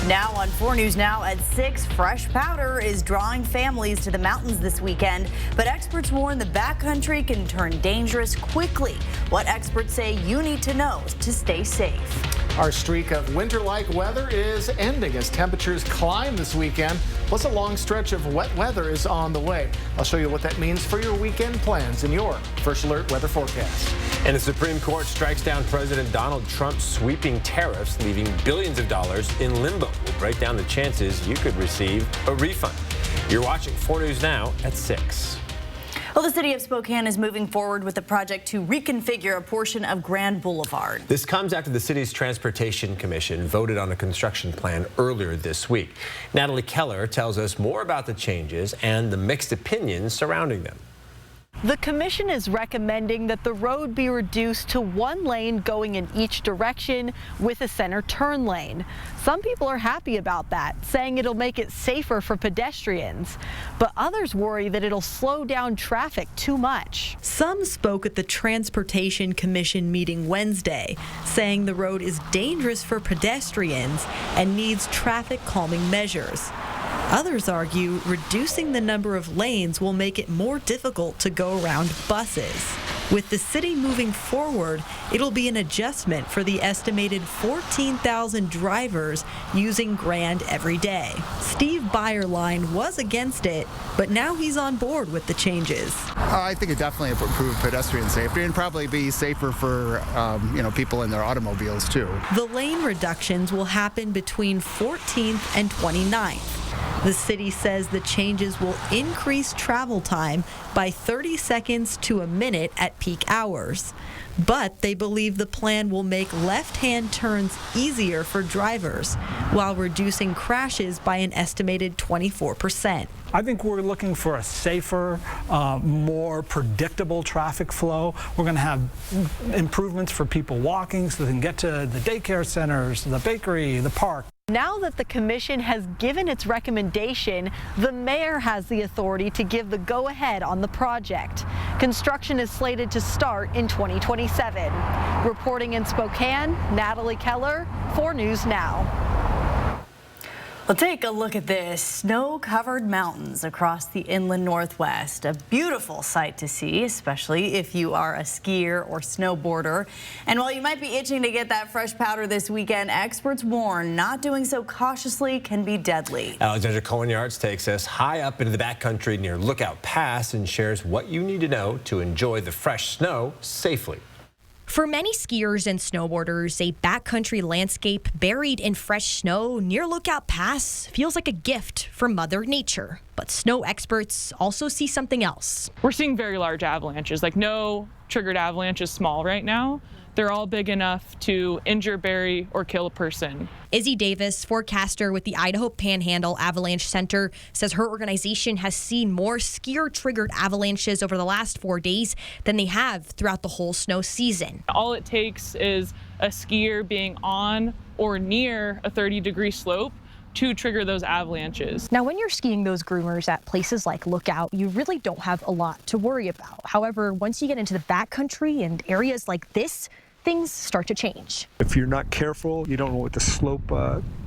Now on 4 News Now at 6, fresh powder is drawing families to the mountains this weekend, but experts warn the backcountry can turn dangerous quickly. What experts say you need to know to stay safe. Our streak of winter-like weather is ending as temperatures climb this weekend. Plus, a long stretch of wet weather is on the way. I'll show you what that means for your weekend plans in your First Alert weather forecast. And the Supreme Court strikes down President Donald Trump's sweeping tariffs, leaving billions of dollars in limbo. We'll break down the chances you could receive a refund. You're watching 4 News Now at 6. Well, the city of Spokane is moving forward with a project to reconfigure a portion of Grand Boulevard. This comes after the city's Transportation Commission voted on a construction plan earlier this week. Natalie Keller tells us more about the changes and the mixed opinions surrounding them. The commission is recommending that the road be reduced to 1 lane going in each direction with a center turn lane. Some people are happy about that, saying it'll make it safer for pedestrians. But others worry that it'll slow down traffic too much. Some spoke at the Transportation Commission meeting Wednesday, saying the road is dangerous for pedestrians and needs traffic calming measures. Others argue reducing the number of lanes will make it more difficult to go around buses. With the city moving forward, it'll be an adjustment for the estimated 14,000 drivers using Grand every day. Steve Byerline was against it, but now he's on board with the changes. I think it definitely improve pedestrian safety and probably be safer for people in their automobiles too. The lane reductions will happen between 14th and 29th. The city says the changes will increase travel time by 30 seconds to a minute at peak hours. But they believe the plan will make left-hand turns easier for drivers while reducing crashes by an estimated 24%. I think we're looking for a safer, more predictable traffic flow. We're going to have improvements for people walking so they can get to the daycare centers, the bakery, the park. Now that the commission has given its recommendation, the mayor has the authority to give the go-ahead on the project. Construction is slated to start in 2027. Reporting in Spokane, Natalie Keller, 4 News Now. Well, take a look at this. Snow-covered mountains across the inland Northwest. A beautiful sight to see, especially if you are a skier or snowboarder. And while you might be itching to get that fresh powder this weekend, experts warn not doing so cautiously can be deadly. Alexandra Cohen-Yards takes us high up into the backcountry near Lookout Pass and shares what you need to know to enjoy the fresh snow safely. For many skiers and snowboarders, a backcountry landscape buried in fresh snow near Lookout Pass feels like a gift from Mother Nature. But snow experts also see something else. We're seeing very large avalanches. Like, no triggered avalanche is small right now. They're all big enough to injure, bury, or kill a person. Izzy Davis, forecaster with the Idaho Panhandle Avalanche Center, says her organization has seen more skier-triggered avalanches over the last 4 days than they have throughout the whole snow season. All it takes is a skier being on or near a 30-degree slope to trigger those avalanches. Now, when you're skiing those groomers at places like Lookout, you really don't have a lot to worry about. However, once you get into the backcountry and areas like this, things start to change. If you're not careful, you don't know what the slope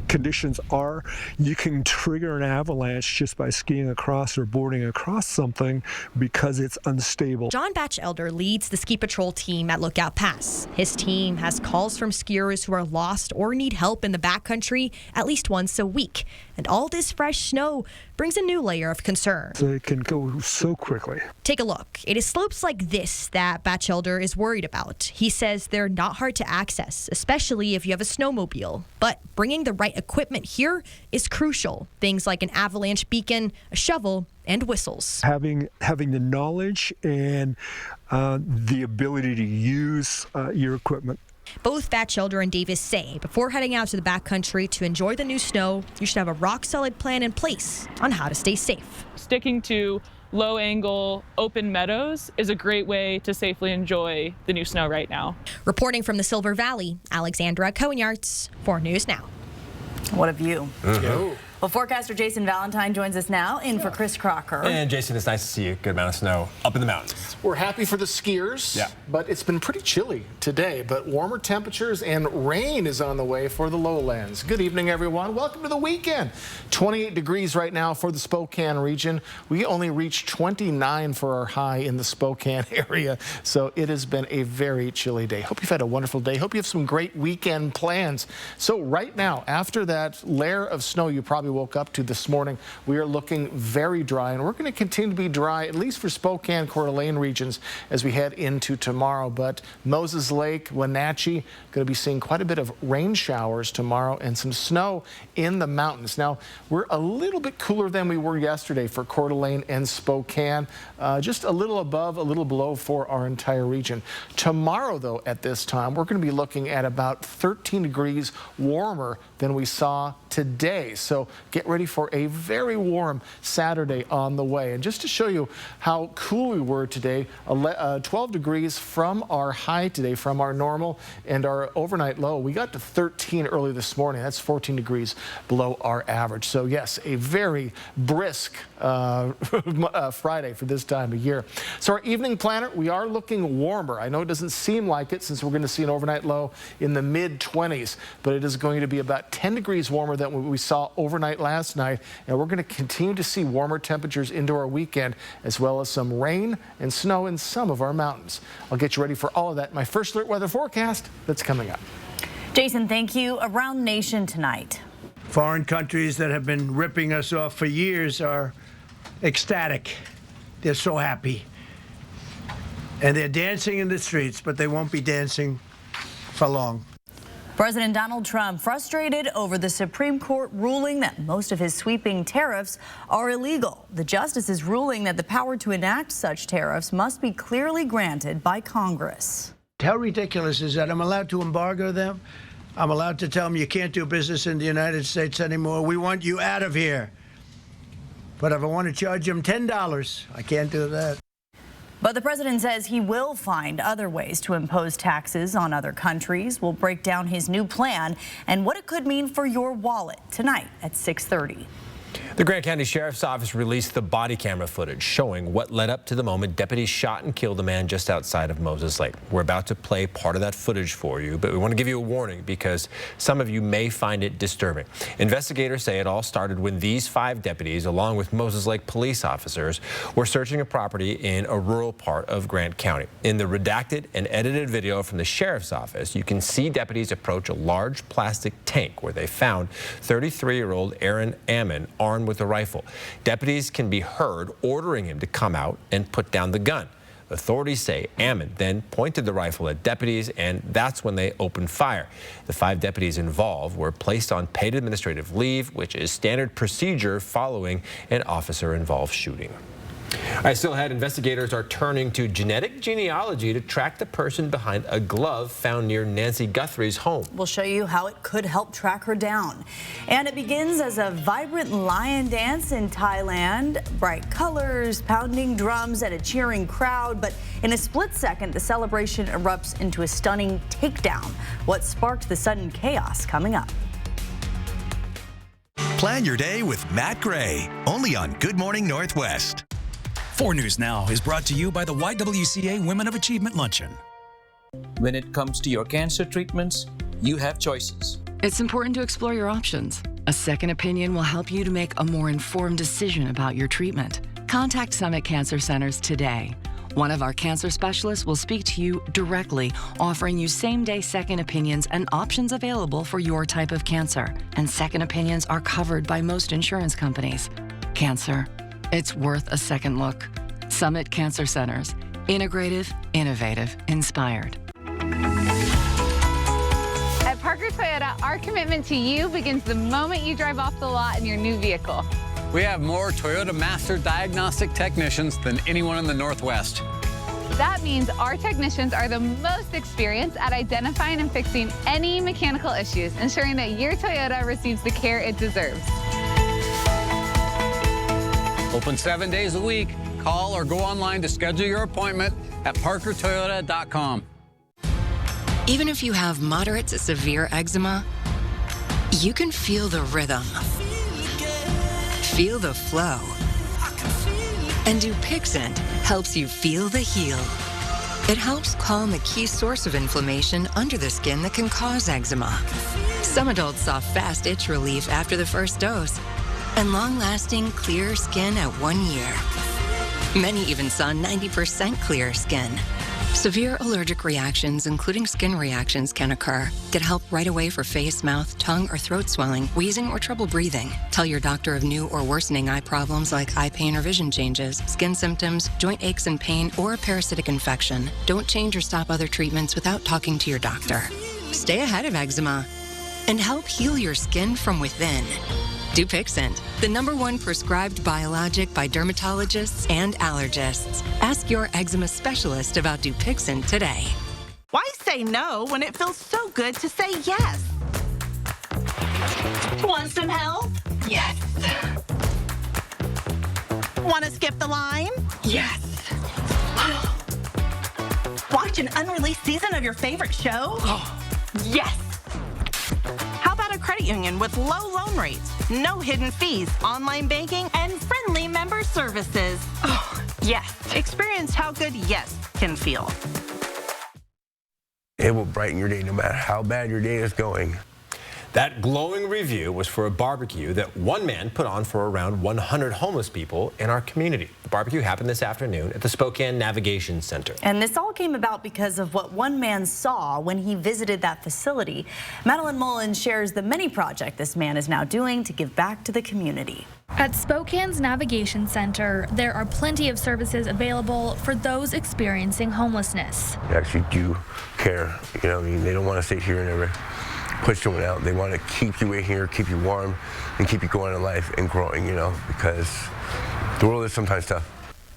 conditions are, you can trigger an avalanche just by skiing across or boarding across something because it's unstable. John Batchelder leads the ski patrol team at Lookout Pass. His team has calls from skiers who are lost or need help in the backcountry at least once a week. And all this fresh snow brings a new layer of concern. So it can go so quickly. Take a look. It is slopes like this that Batchelder is worried about. He says they're not hard to access, especially if you have a snowmobile. But bringing the right equipment here is crucial. Things like an avalanche beacon, a shovel, and whistles. Having the knowledge and the ability to use your equipment. Both Batchelder and Davis say before heading out to the backcountry to enjoy the new snow, you should have a rock-solid plan in place on how to stay safe. Sticking to low-angle open meadows is a great way to safely enjoy the new snow right now. Reporting from the Silver Valley, Alexandra Cohen-Yards, 4 News Now. What a view. Well, forecaster Jason Valentine joins us now in for Chris Crocker. And Jason, it's nice to see you. Good amount of snow up in the mountains. We're happy for the skiers, but it's been pretty chilly today. But warmer temperatures and rain is on the way for the lowlands. Good evening, everyone. Welcome to the weekend. 28 degrees right now for the Spokane region. We only reached 29 for our high in the Spokane area, so it has been a very chilly day. Hope you've had a wonderful day. Hope you have some great weekend plans. So right now, after that layer of snow you probably woke up to this morning, we are looking very dry, and we're going to continue to be dry, at least for Spokane, Coeur d'Alene regions as we head into tomorrow. But Moses Lake, Wenatchee, going to be seeing quite a bit of rain showers tomorrow and some snow in the mountains. Now, we're a little bit cooler than we were yesterday for Coeur d'Alene and Spokane, just a little above, a little below for our entire region. Tomorrow, though, at this time, we're going to be looking at about 13 degrees warmer than we saw today. So get ready for a very warm Saturday on the way. And just to show you how cool we were today, 12 degrees from our high today, from our normal, and our overnight low, we got to 13 early this morning. That's 14 degrees below our average. So yes, a very brisk Friday for this time of year. So our evening planner, we are looking warmer. I know it doesn't seem like it since we're going to see an overnight low in the mid-20s, but it is going to be about 10 degrees warmer than what we saw overnight last night, and we're going to continue to see warmer temperatures into our weekend, as well as some rain and snow in some of our mountains. I'll get you ready for all of that in my First Alert weather forecast that's coming up. Jason, thank you. Around the nation tonight. Foreign countries that have been ripping us off for years are ecstatic. They're so happy. And they're dancing in the streets, but they won't be dancing for long. President Donald Trump frustrated over the Supreme Court ruling that most of his sweeping tariffs are illegal. The justice's ruling that the power to enact such tariffs must be clearly granted by Congress. How ridiculous is that? I'm allowed to embargo them. I'm allowed to tell them you can't do business in the United States anymore. We want you out of here. But if I want to charge them $10, I can't do that. But the president says he will find other ways to impose taxes on other countries. We'll break down his new plan and what it could mean for your wallet tonight at 6:30. The Grant County Sheriff's Office released the body camera footage showing what led up to the moment deputies shot and killed a man just outside of Moses Lake. We're about to play part of that footage for you, but we want to give you a warning because some of you may find it disturbing. Investigators say it all started when these 5 deputies, along with Moses Lake police officers, were searching a property in a rural part of Grant County. In the redacted and edited video from the Sheriff's Office, you can see deputies approach a large plastic tank where they found 33-year-old Aaron Ammon armed with a rifle. Deputies can be heard ordering him to come out and put down the gun. Authorities say Ammon then pointed the rifle at deputies, and that's when they opened fire. The 5 deputies involved were placed on paid administrative leave, which is standard procedure following an officer-involved shooting. All right, still ahead, investigators are turning to genetic genealogy to track the person behind a glove found near Nancy Guthrie's home. We'll show you how it could help track her down. And it begins as a vibrant lion dance in Thailand. Bright colors, pounding drums, and a cheering crowd. But in a split second, the celebration erupts into a stunning takedown. What sparked the sudden chaos coming up. Plan your day with Matt Gray, only on Good Morning Northwest. 4 News Now is brought to you by the YWCA Women of Achievement Luncheon. When it comes to your cancer treatments, you have choices. It's important to explore your options. A second opinion will help you to make a more informed decision about your treatment. Contact Summit Cancer Centers today. One of our cancer specialists will speak to you directly, offering you same-day second opinions and options available for your type of cancer. And second opinions are covered by most insurance companies. Cancer, it's worth a second look. Summit Cancer Centers. Integrative, innovative, inspired. At Parker Toyota, our commitment to you begins the moment you drive off the lot in your new vehicle. We have more Toyota Master Diagnostic technicians than anyone in the Northwest. That means our technicians are the most experienced at identifying and fixing any mechanical issues, ensuring that your Toyota receives the care it deserves. Open 7 days a week. Call or go online to schedule your appointment at parkertoyota.com. Even if you have moderate to severe eczema, you can feel the rhythm. feel the flow. And Dupixent helps you feel the heal. It helps calm the key source of inflammation under the skin that can cause eczema. Some adults saw fast itch relief after the first dose and long-lasting clear skin at 1 year. Many even saw 90% clear skin. Severe allergic reactions, including skin reactions, can occur. Get help right away for face, mouth, tongue, or throat swelling, wheezing, or trouble breathing. Tell your doctor of new or worsening eye problems like eye pain or vision changes, skin symptoms, joint aches and pain, or a parasitic infection. Don't change or stop other treatments without talking to your doctor. Stay ahead of eczema and help heal your skin from within. Dupixent, the #1 prescribed biologic by dermatologists and allergists. Ask your eczema specialist about Dupixent today. Why say no when it feels so good to say yes? Want some help? Yes. Want to skip the line? Yes. Watch an unreleased season of your favorite show? Yes. How about a credit union with low loan rates, no hidden fees, online banking, and friendly member services? Oh, yes. Experience how good yes can feel. It will brighten your day no matter how bad your day is going. That glowing review was for a barbecue that one man put on for around 100 homeless people in our community. The barbecue happened this afternoon at the Spokane Navigation Center. And this all came about because of what one man saw when he visited that facility. Madeline Mullins shares the mini project this man is now doing to give back to the community. At Spokane's Navigation Center, there are plenty of services available for those experiencing homelessness. They actually do care. You know, I mean, they don't want to sit here and ever push someone out. They want to keep you in here, keep you warm, and keep you going in life and growing, you know, because the world is sometimes tough.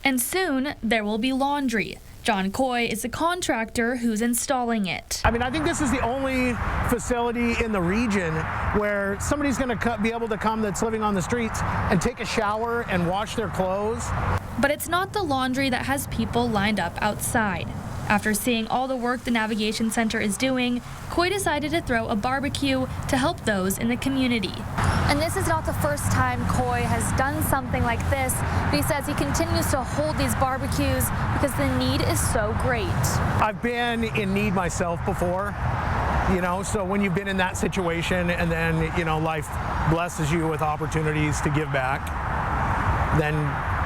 And soon, there will be laundry. John Coy is a contractor who's installing it. I mean, I think this is the only facility in the region where somebody's going to be able to come that's living on the streets and take a shower and wash their clothes. But it's not the laundry that has people lined up outside. After seeing all the work the Navigation Center is doing, Coy decided to throw a barbecue to help those in the community. And this is not the first time Coy has done something like this, but he says he continues to hold these barbecues because the need is so great. I've been in need myself before, you know, so when you've been in that situation and then, you know, life blesses you with opportunities to give back, then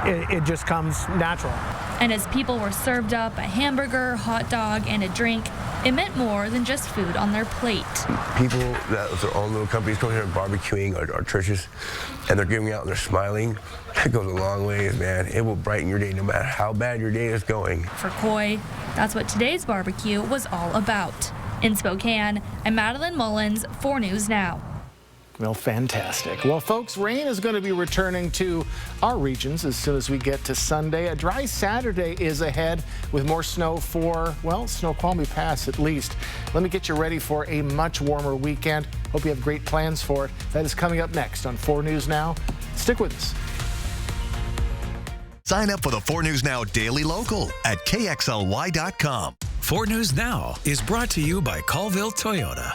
it just comes natural. And as people were served up a hamburger, hot dog, and a drink, it meant more than just food on their plate. People that with their own little companies come here and barbecuing our churches, and they're giving out and they're smiling. That goes a long ways, man. It will brighten your day no matter how bad your day is going. For Coy, that's what today's barbecue was all about. In Spokane, I'm Madeline Mullins, 4 News Now. Well, fantastic. Well, folks, rain is going to be returning to our regions as soon as we get to Sunday. A dry Saturday is ahead with more snow for, well, Snoqualmie Pass at least. Let me get you ready for a much warmer weekend. Hope you have great plans for it. That is coming up next on 4 News Now. Stick with us. Sign up for the 4 News Now Daily Local at KXLY.com. 4 News Now is brought to you by Colville Toyota.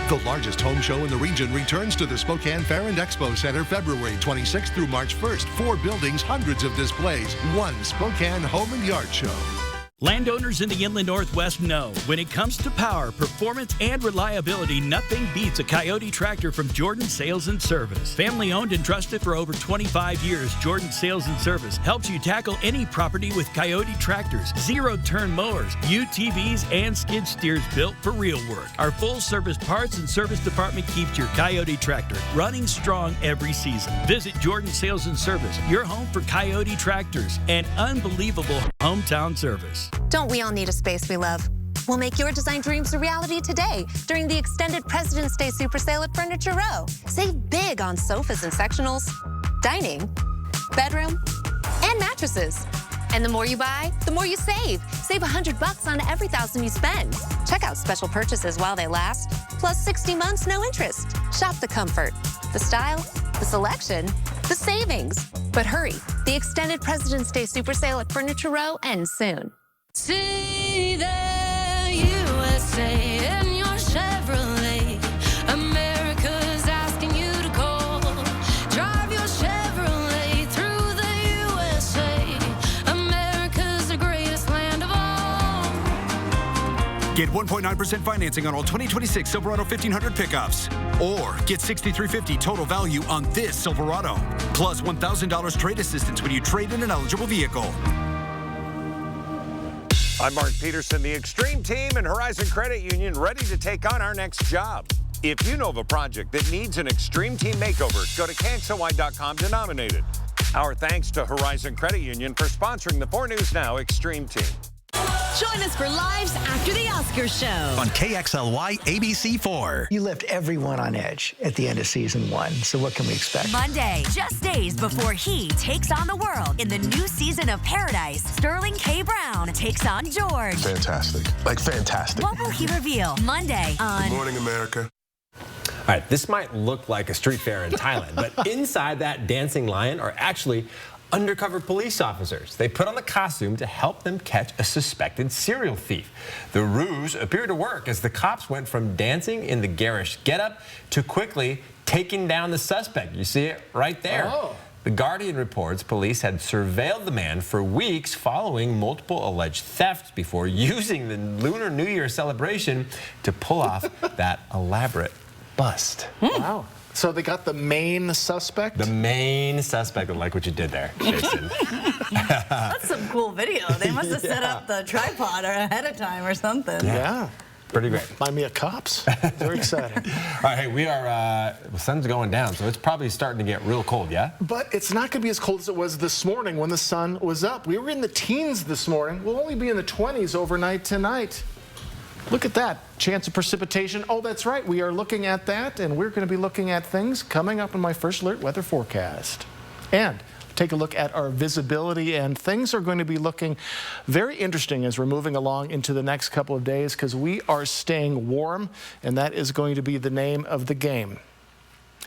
The largest home show in the region returns to the Spokane Fair and Expo Center February 26th through March 1st. 4 buildings, hundreds of displays, one Spokane Home and Yard Show. Landowners in the Inland Northwest know when it comes to power, performance, and reliability, nothing beats a Coyote tractor from Jordan Sales and Service. Family owned and trusted for over 25 years, Jordan Sales and Service helps you tackle any property with Coyote tractors, zero-turn mowers, UTVs, and skid steers built for real work. Our full-service parts and service department keeps your Coyote tractor running strong every season. Visit Jordan Sales and Service, your home for Coyote tractors and unbelievable hometown service. Don't we all need a space we love? We'll make your design dreams a reality today during the extended President's Day Super Sale at Furniture Row. Save big on sofas and sectionals, dining, bedroom, and mattresses. And the more you buy, the more you save. Save $100 on every $1,000 you spend. Check out special purchases while they last, plus 60 months, no interest. Shop the comfort, the style, the selection, the savings. But hurry, the extended President's Day Super Sale at Furniture Row ends soon. See the USA in your Chevrolet. America's asking you to call. Get 1.9% financing on all 2026 Silverado 1500 pickups. Or get $6,350 total value on this Silverado. Plus $1,000 trade assistance when you trade in an eligible vehicle. I'm Mark Peterson, the Extreme Team and Horizon Credit Union, ready to take on our next job. If you know of a project that needs an Extreme Team makeover, go to KXLY.com to nominate it. Our thanks to Horizon Credit Union for sponsoring the 4 News Now Extreme Team. Join us for Lives After the Oscars show on KXLY ABC4. You left everyone on edge at the end of season 1, so what can we expect? Monday, just days before he takes on the world in the new season of Paradise, Sterling K. Brown takes on George. Fantastic. Like fantastic. What will he reveal Monday on Good Morning America? All right, this might look like a street fair in Thailand, but inside that dancing lion are actually undercover police officers. They put on the costume to help them catch a suspected serial thief. The ruse appeared to work as the cops went from dancing in the garish getup to quickly taking down the suspect. You see it right there. Oh. The Guardian reports police had surveilled the man for weeks following multiple alleged thefts before using the Lunar New Year celebration to pull off that elaborate bust. Wow. So they got the main suspect? The main suspect. I like what you did there, Jason. That's some cool video. They must have set up the tripod ahead of time or something. Yeah. Pretty great. Remind me of Cops. Very exciting. All right, hey, we are, the sun's going down, so it's probably starting to get real cold, yeah? But it's not going to be as cold as it was this morning when the sun was up. We were in the teens this morning. We'll only be in the 20s overnight tonight. Look at that. Chance of precipitation. Oh, that's right. We are looking at that, and we're going to be looking at things coming up in my First Alert weather forecast. And take a look at our visibility, and things are going to be looking very interesting as we're moving along into the next couple of days because we are staying warm, and that is going to be the name of the game.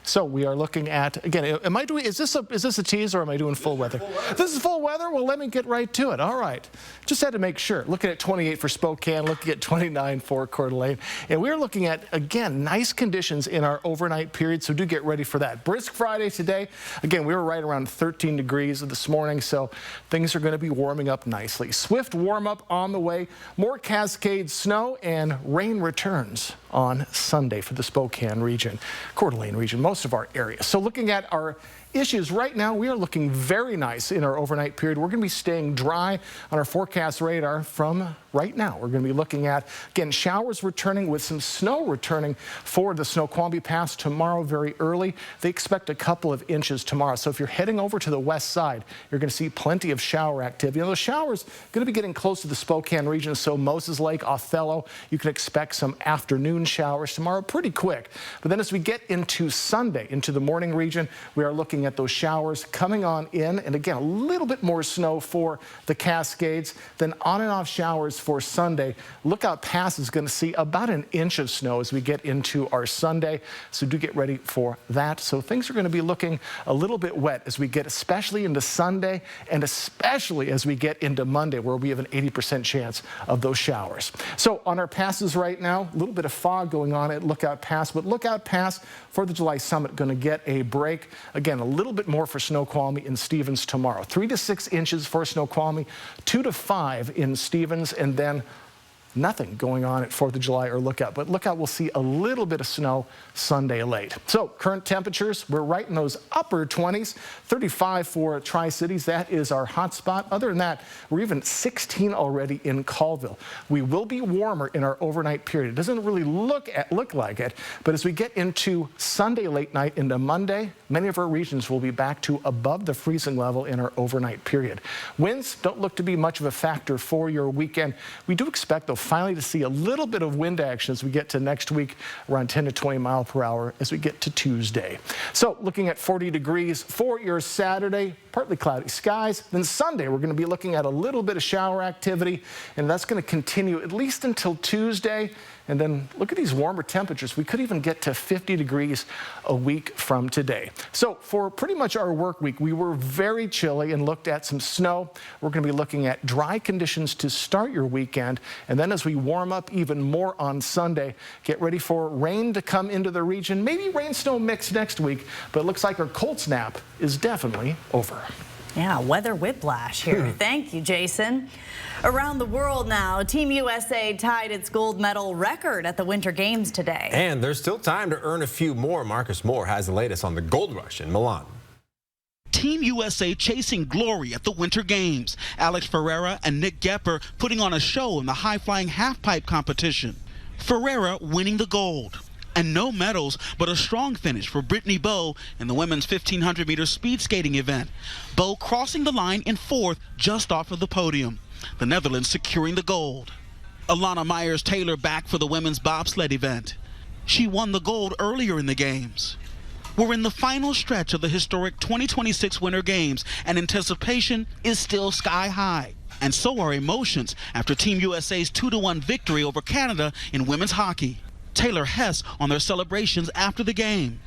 So we are looking at, again, is this a tease or am I doing full weather? This is full weather? Well, let me get right to it. All right. Just had to make sure. Looking at 28 for Spokane, looking at 29 for Coeur d'Alene. And we're looking at, again, nice conditions in our overnight period, so do get ready for that. Brisk Friday today. Again, we were right around 13 degrees this morning, so things are going to be warming up nicely. Swift warm-up on the way. More Cascade snow and rain returns on Sunday for the Spokane region, Coeur d'Alene region, most of our areas. So looking at our issues right now, we are looking very nice in our overnight period. We're going to be staying dry on our forecast radar from right now. We're going to be looking at, again, showers returning with some snow returning for the Snoqualmie Pass tomorrow very early. They expect a couple of inches tomorrow. So if you're heading over to the west side, you're going to see plenty of shower activity. Now, the showers going to be getting close to the Spokane region, so Moses Lake, Othello, you can expect some afternoon showers tomorrow pretty quick. But then as we get into Sunday, into the morning region, we are looking at those showers coming on in, and again, a little bit more snow for the Cascades, then on and off showers for Sunday. Lookout Pass is going to see about an inch of snow as we get into our Sunday, so do get ready for that. So things are going to be looking a little bit wet as we get especially into Sunday and especially as we get into Monday, where we have an 80% chance of those showers. So on our passes right now, a little bit of fog going on at Lookout Pass, but Lookout Pass for the July Summit going to get a break. Again, a little bit more for Snoqualmie and Stevens tomorrow. 3 to 6 inches for Snoqualmie, 2 to 5 in Stevens, and then nothing going on at 4th of July or Lookout. But Lookout will see a little bit of snow Sunday late. So current temperatures, we're right in those upper 20s, 35 for Tri-Cities. That is our hot spot. Other than that, we're even 16 already in Colville. We will be warmer in our overnight period. It doesn't really look like it, but as we get into Sunday late night into Monday, many of our regions will be back to above the freezing level in our overnight period. Winds don't look to be much of a factor for your weekend. We do expect, though, finally to see a little bit of wind action as we get to next week, around 10 to 20 miles per hour as we get to Tuesday. So looking at 40 degrees for your Saturday, partly cloudy skies. Then Sunday, we're going to be looking at a little bit of shower activity, and that's going to continue at least until Tuesday. And then look at these warmer temperatures. We could even get to 50 degrees a week from today. So for pretty much our work week, we were very chilly and looked at some snow. We're going to be looking at dry conditions to start your weekend. And then as we warm up even more on Sunday, get ready for rain to come into the region. Maybe rain-snow mix next week, but it looks like our cold snap is definitely over. Yeah, weather whiplash here. Thank you, Jason. Around the world now, Team USA tied its gold medal record at the Winter Games today. And there's still time to earn a few more. Marcus Moore has the latest on the gold rush in Milan. Team USA chasing glory at the Winter Games. Alex Ferreira and Nick Gepper putting on a show in the high-flying half-pipe competition. Ferreira winning the gold. And no medals, but a strong finish for Brittany Bowe in the women's 1,500-meter speed skating event. Bowe crossing the line in fourth, just off of the podium. The Netherlands securing the gold. Alana Myers-Taylor back for the women's bobsled event. She won the gold earlier in the games. We're in the final stretch of the historic 2026 Winter Games, and anticipation is still sky high. And so are emotions after Team USA's 2-1 victory over Canada in women's hockey. Taylor Hess on their celebrations after the game.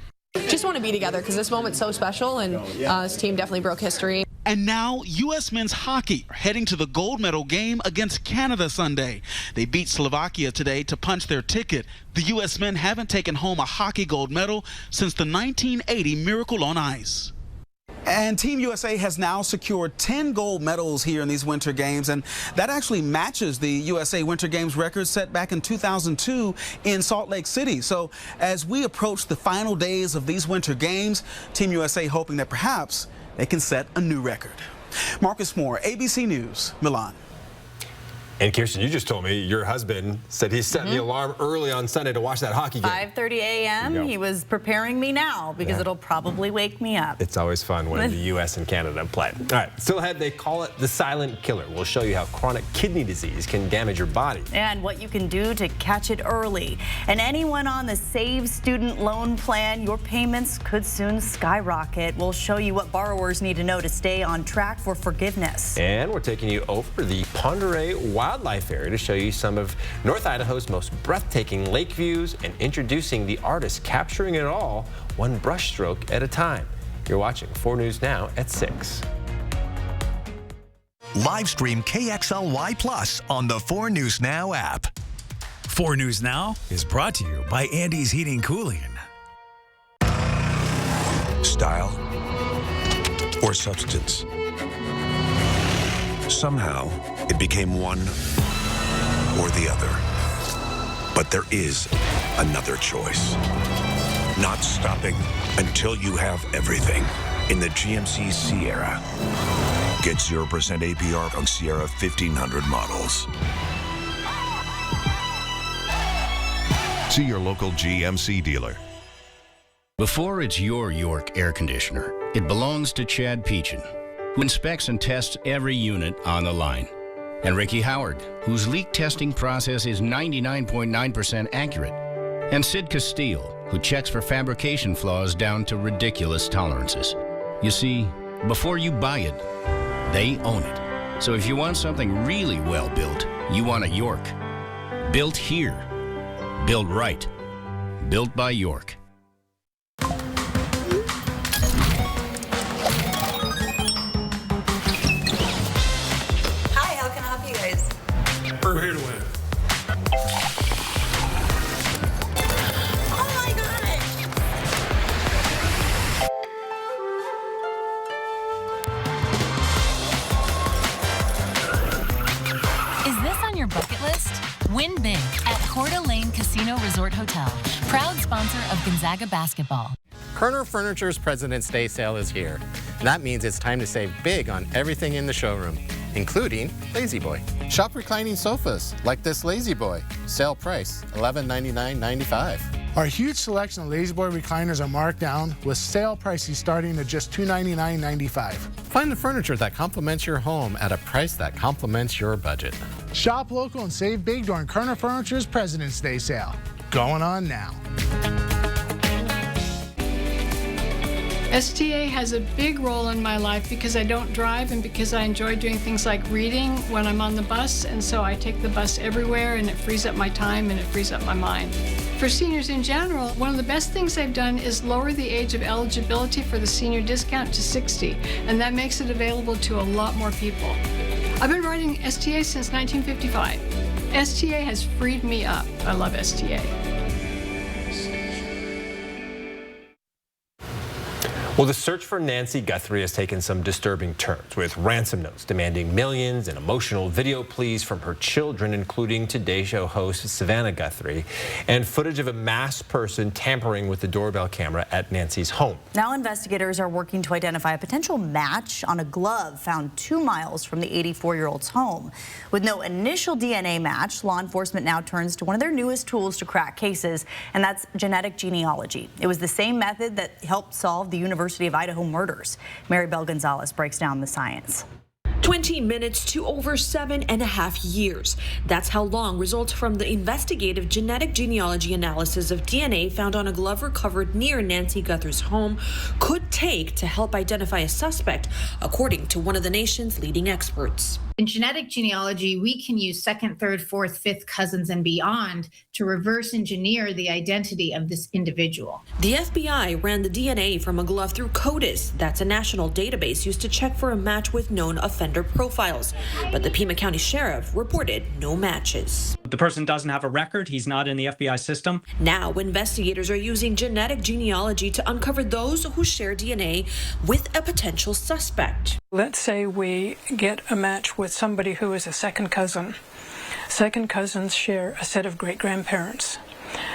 Just want to be together because this moment's so special, and this team definitely broke history. And now U.S. men's hockey are heading to the gold medal game against Canada Sunday. They beat Slovakia today to punch their ticket. The U.S. men haven't taken home a hockey gold medal since the 1980 Miracle on Ice. And Team USA has now secured 10 gold medals here in these Winter Games, and that actually matches the USA Winter Games record set back in 2002 in Salt Lake City. So as we approach the final days of these Winter Games, Team USA hoping that perhaps they can set a new record. Marcus Moore, ABC News, Milan. And Kirsten, you just told me your husband said he set the alarm early on Sunday to watch that hockey game. 5:30 a.m. He was preparing me now because it'll probably wake me up. It's always fun when the U.S. and Canada play. All right, still ahead, they call it the silent killer. We'll show you how chronic kidney disease can damage your body. And what you can do to catch it early. And anyone on the Save Student Loan Plan, your payments could soon skyrocket. We'll show you what borrowers need to know to stay on track for forgiveness. And we're taking you over the Pend Oreille Wildlife Area to show you some of North Idaho's most breathtaking lake views and introducing the artists capturing it all one brushstroke at a time. You're watching 4 News Now at 6. Live stream KXLY Plus on the 4 News Now app. 4 News Now is brought to you by Andy's Heating Cooling. Style or substance? Somehow, it became one or the other. But there is another choice. Not stopping until you have everything in the GMC Sierra. Get 0% APR on Sierra 1500 models. See your local GMC dealer. Before it's your York air conditioner, it belongs to Chad Peachin, who inspects and tests every unit on the line. And Ricky Howard, whose leak testing process is 99.9% accurate. And Sid Castile, who checks for fabrication flaws down to ridiculous tolerances. You see, before you buy it, they own it. So if you want something really well built, you want a York. Built here. Built right. Built by York. We're here to win. Oh my gosh! Is this on your bucket list? Win big at Coeur d'Alene Casino Resort Hotel, proud sponsor of Gonzaga basketball. Kerner Furniture's President's Day sale is here. And that means it's time to save big on everything in the showroom, including La-Z-Boy. Shop reclining sofas like this La-Z-Boy. Sale price, $1199.95. Our huge selection of La-Z-Boy recliners are marked down with sale prices starting at just $299.95. Find the furniture that complements your home at a price that complements your budget. Shop local and save big during Kerner Furniture's President's Day sale. Going on now. STA has a big role in my life because I don't drive and because I enjoy doing things like reading when I'm on the bus, and so I take the bus everywhere and it frees up my time and it frees up my mind. For seniors in general, one of the best things they've done is lower the age of eligibility for the senior discount to 60, and that makes it available to a lot more people. I've been riding STA since 1955. STA has freed me up. I love STA. Well, the search for Nancy Guthrie has taken some disturbing turns, with ransom notes demanding millions and emotional video pleas from her children, including Today Show host Savannah Guthrie, and footage of a masked person tampering with the doorbell camera at Nancy's home. Now investigators are working to identify a potential match on a glove found 2 miles from the 84-year-old's home. With no initial DNA match, law enforcement now turns to one of their newest tools to crack cases, and that's genetic genealogy. It was the same method that helped solve the University of Idaho murders. Maribel Gonzalez breaks down the science. 20 minutes to over 7.5 years. That's how long results from the investigative genetic genealogy analysis of DNA found on a glove recovered near Nancy Guthrie's home could take to help identify a suspect, according to one of the nation's leading experts. In genetic genealogy, we can use second, third, fourth, fifth cousins and beyond to reverse engineer the identity of this individual. The FBI ran the DNA from a glove through CODIS. That's a national database used to check for a match with known offender profiles. But the Pima County Sheriff reported no matches. The person doesn't have a record. He's not in the FBI system. Now, investigators are using genetic genealogy to uncover those who share DNA with a potential suspect. Let's say we get a match with somebody who is a second cousin. Second cousins share a set of great-grandparents.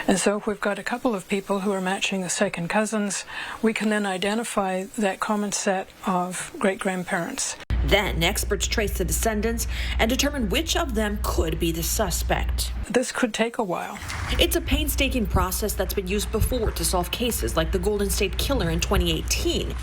And so if we've got a couple of people who are matching the second cousins, we can then identify that common set of great-grandparents. Then experts trace the descendants and determine which of them could be the suspect. This could take a while. It's a painstaking process that's been used before to solve cases like the Golden State Killer in 2018.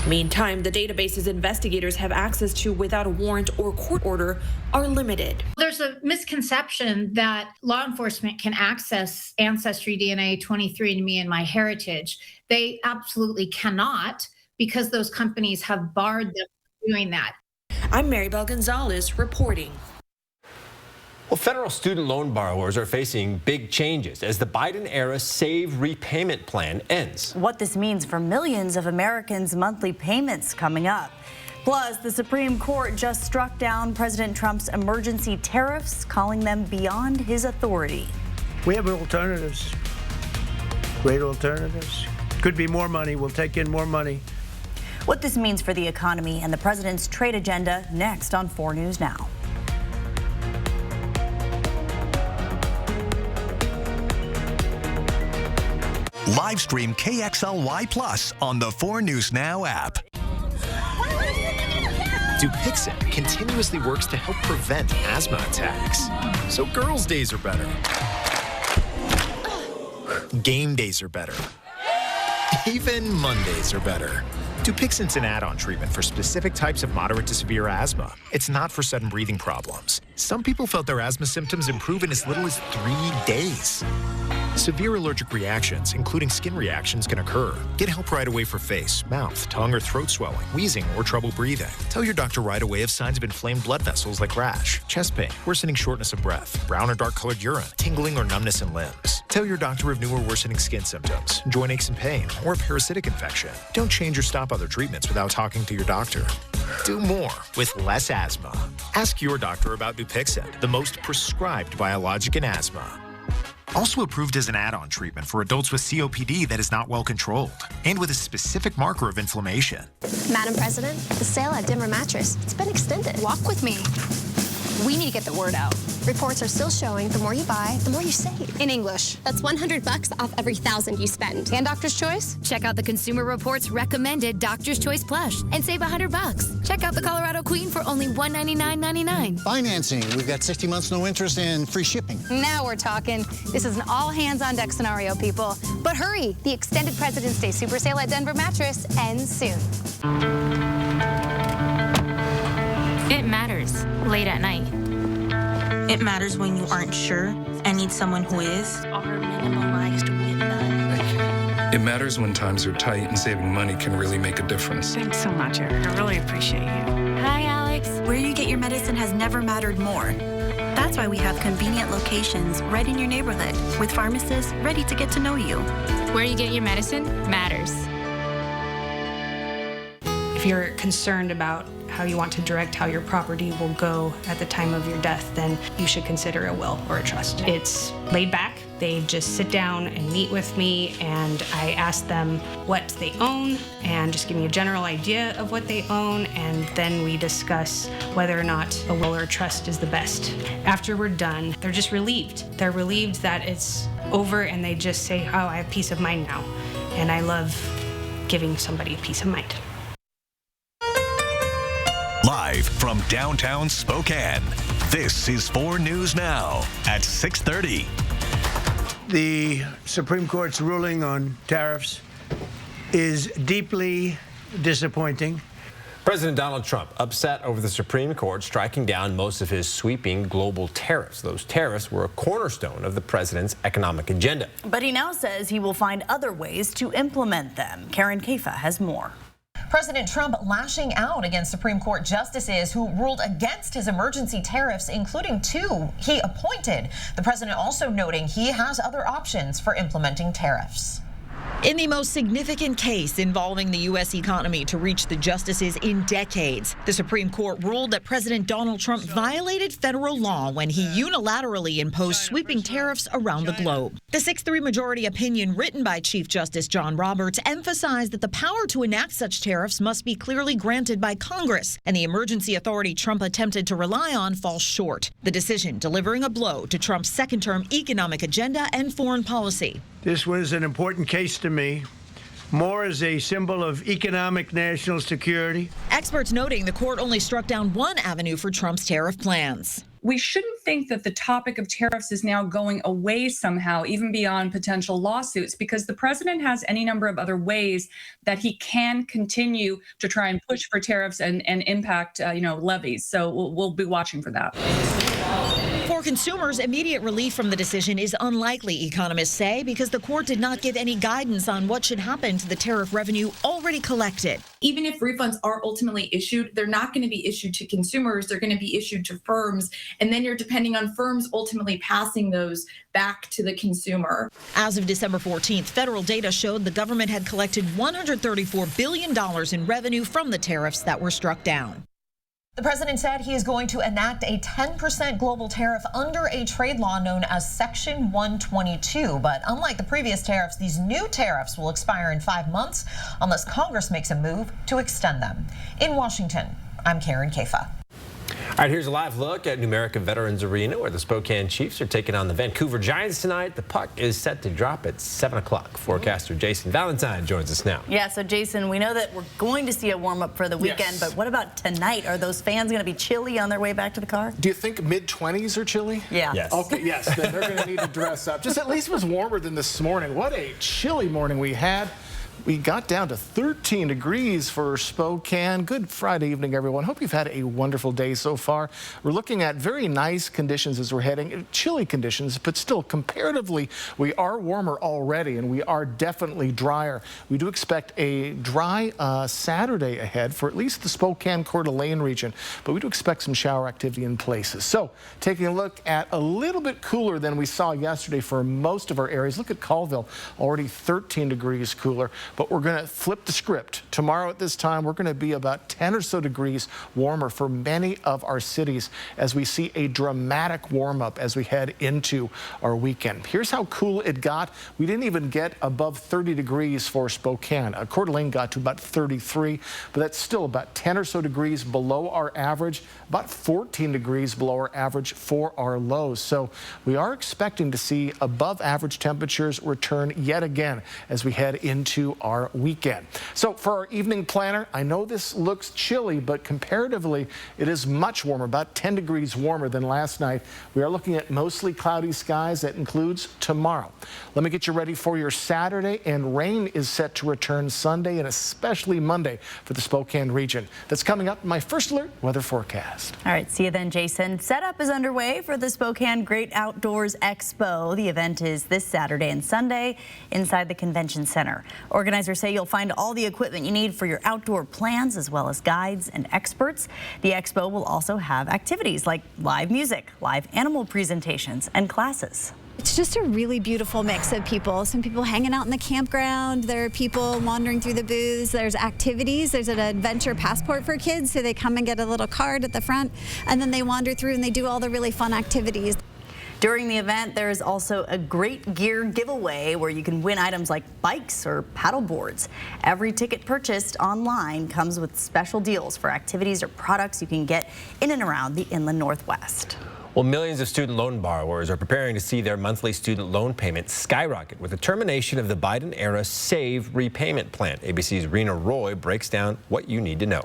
Meantime, the databases investigators have access to without a warrant or court order are limited. There's a misconception that law enforcement can access Ancestry, DNA, 23andMe, and MyHeritage. They absolutely cannot, because those companies have barred them from doing that. I'm Maribel Gonzalez reporting. Well, federal student loan borrowers are facing big changes as the Biden-era Save Repayment Plan ends. What this means for millions of Americans' monthly payments coming up. Plus, the Supreme Court just struck down President Trump's emergency tariffs, calling them beyond his authority. We have alternatives. Great alternatives. Could be more money. We'll take in more money. What this means for the economy and the president's trade agenda next on 4 News Now. Live stream KXLY Plus on the 4 News Now app. Dupixent continuously works to help prevent asthma attacks, so girls' days are better. Game days are better. Even Mondays are better. Dupixent's an add-on treatment for specific types of moderate to severe asthma. It's not for sudden breathing problems. Some people felt their asthma symptoms improve in as little as 3 days. Severe allergic reactions, including skin reactions, can occur. Get help right away for face, mouth, tongue, or throat swelling, wheezing, or trouble breathing. Tell your doctor right away of signs of inflamed blood vessels like rash, chest pain, worsening shortness of breath, brown or dark-colored urine, tingling or numbness in limbs. Tell your doctor of new or worsening skin symptoms, joint aches and pain, or a parasitic infection. Don't change or stop other treatments without talking to your doctor. Do more with less asthma. Ask your doctor about Dupixent, the most prescribed biologic in asthma. Also approved as an add-on treatment for adults with COPD that is not well controlled and with a specific marker of inflammation. Madam President, the sale at Denver Mattress, it's been extended. Walk with me. We need to get the word out. Reports are still showing the more you buy, the more you save. In English, that's $100 off every 1,000 you spend. And Doctor's Choice? Check out the Consumer Reports recommended Doctor's Choice plush and save $100. Check out the Colorado Queen for only $199.99. Financing. We've got 60 months, no interest, and free shipping. Now we're talking. This is an all-hands-on-deck scenario, people. But hurry, the extended President's Day Super Sale at Denver Mattress ends soon. It matters late at night. It matters when you aren't sure and need someone who is. Are minimalized with none. It matters when times are tight and saving money can really make a difference. Thanks so much, Eric. I really appreciate you. Hi, Alex. Where you get your medicine has never mattered more. That's why we have convenient locations right in your neighborhood with pharmacists ready to get to know you. Where you get your medicine matters. If you're concerned about how you want to direct how your property will go at the time of your death, then you should consider a will or a trust. It's laid back, They just sit down and meet with me, and I ask them what they own and just give me a general idea of what they own, and then we discuss whether or not a will or a trust is the best. After we're done, they're just relieved. They're relieved that it's over, and they just say, oh, I have peace of mind now. And I love giving somebody peace of mind. Live from downtown Spokane, this is 4 News Now at 6:30. The Supreme Court's ruling on tariffs is deeply disappointing. President Donald Trump upset over the Supreme Court striking down most of his sweeping global tariffs. Those tariffs were a cornerstone of the president's economic agenda. But he now says he will find other ways to implement them. Karen Caifa has more. President Trump lashing out against Supreme Court justices who ruled against his emergency tariffs, including 2 he appointed. The president also noting he has other options for implementing tariffs. In the most significant case involving the U.S. economy to reach the justices in decades, the Supreme Court ruled that President Donald Trump violated federal law when he unilaterally imposed sweeping tariffs around the globe. The 6-3 majority opinion written by Chief Justice John Roberts emphasized that the power to enact such tariffs must be clearly granted by Congress, and the emergency authority Trump attempted to rely on falls short. The decision delivering a blow to Trump's second-term economic agenda and foreign policy. This was an important case to me, more as a symbol of economic national security. Experts noting the court only struck down one avenue for Trump's tariff plans. We shouldn't think that the topic of tariffs is now going away somehow, even beyond potential lawsuits, because the president has any number of other ways that he can continue to try and push for tariffs and impact, levies. So we'll be watching for that. For consumers, immediate relief from the decision is unlikely, economists say, because the court did not give any guidance on what should happen to the tariff revenue already collected. Even if refunds are ultimately issued, they're not going to be issued to consumers. They're going to be issued to firms. And then you're depending on firms ultimately passing those back to the consumer. As of December 14th, federal data showed the government had collected $134 billion in revenue from the tariffs that were struck down. The president said he is going to enact a 10% global tariff under a trade law known as Section 122. But unlike the previous tariffs, these new tariffs will expire in 5 months unless Congress makes a move to extend them. In Washington, I'm Karen Caifa. All right, here's a live look at Numerica Veterans Arena, where the Spokane Chiefs are taking on the Vancouver Giants tonight. The puck is set to drop at 7 o'clock. Forecaster Jason Valentine joins us now. Yeah, so Jason, we know that we're going to see a warm-up for the weekend, but what about tonight? Are those fans going to be chilly on their way back to the car? Do you think mid-20s are chilly? Yeah. Yes. Okay, yes, then they're going to need to dress up. Just at least it was warmer than this morning. What a chilly morning we had. We got down to 13 degrees for Spokane. Good Friday evening, everyone. Hope you've had a wonderful day so far. We're looking at very nice conditions as we're heading. Chilly conditions, but still comparatively, we are warmer already, and we are definitely drier. We do expect a dry Saturday ahead for at least the Spokane Coeur d'Alene region, but we do expect some shower activity in places. So taking a look at a little bit cooler than we saw yesterday for most of our areas. Look at Colville, already 13 degrees cooler. But we're going to flip the script. Tomorrow at this time, we're going to be about 10 or so degrees warmer for many of our cities as we see a dramatic warm up as we head into our weekend. Here's how cool it got. We didn't even get above 30 degrees for Spokane. Coeur d'Alene got to about 33, but that's still about 10 or so degrees below our average, about 14 degrees below our average for our lows. So we are expecting to see above average temperatures return yet again as we head into our weekend. So for our evening planner, I know this looks chilly, but comparatively it is much warmer, about 10 degrees warmer than last night. We are looking at mostly cloudy skies. That includes tomorrow. Let me get you ready for your Saturday, and rain is set to return Sunday and especially Monday for the Spokane region. That's coming up in my First Alert weather forecast. All right, see you then, Jason. Setup is underway for the Spokane Great Outdoors Expo. The event is this Saturday and Sunday inside the Convention Center. Organizers say you'll find all the equipment you need for your outdoor plans, as well as guides and experts. The expo will also have activities like live music, live animal presentations, and classes. It's just a really beautiful mix of people. Some people hanging out in the campground. There are people wandering through the booths. There's activities. There's an adventure passport for kids, so they come and get a little card at the front, and then they wander through and they do all the really fun activities. During the event, there is also a great gear giveaway where you can win items like bikes or paddle boards. Every ticket purchased online comes with special deals for activities or products you can get in and around the Inland Northwest. Well, millions of student loan borrowers are preparing to see their monthly student loan payments skyrocket with the termination of the Biden-era SAVE repayment plan. ABC's Rena Roy breaks down what you need to know.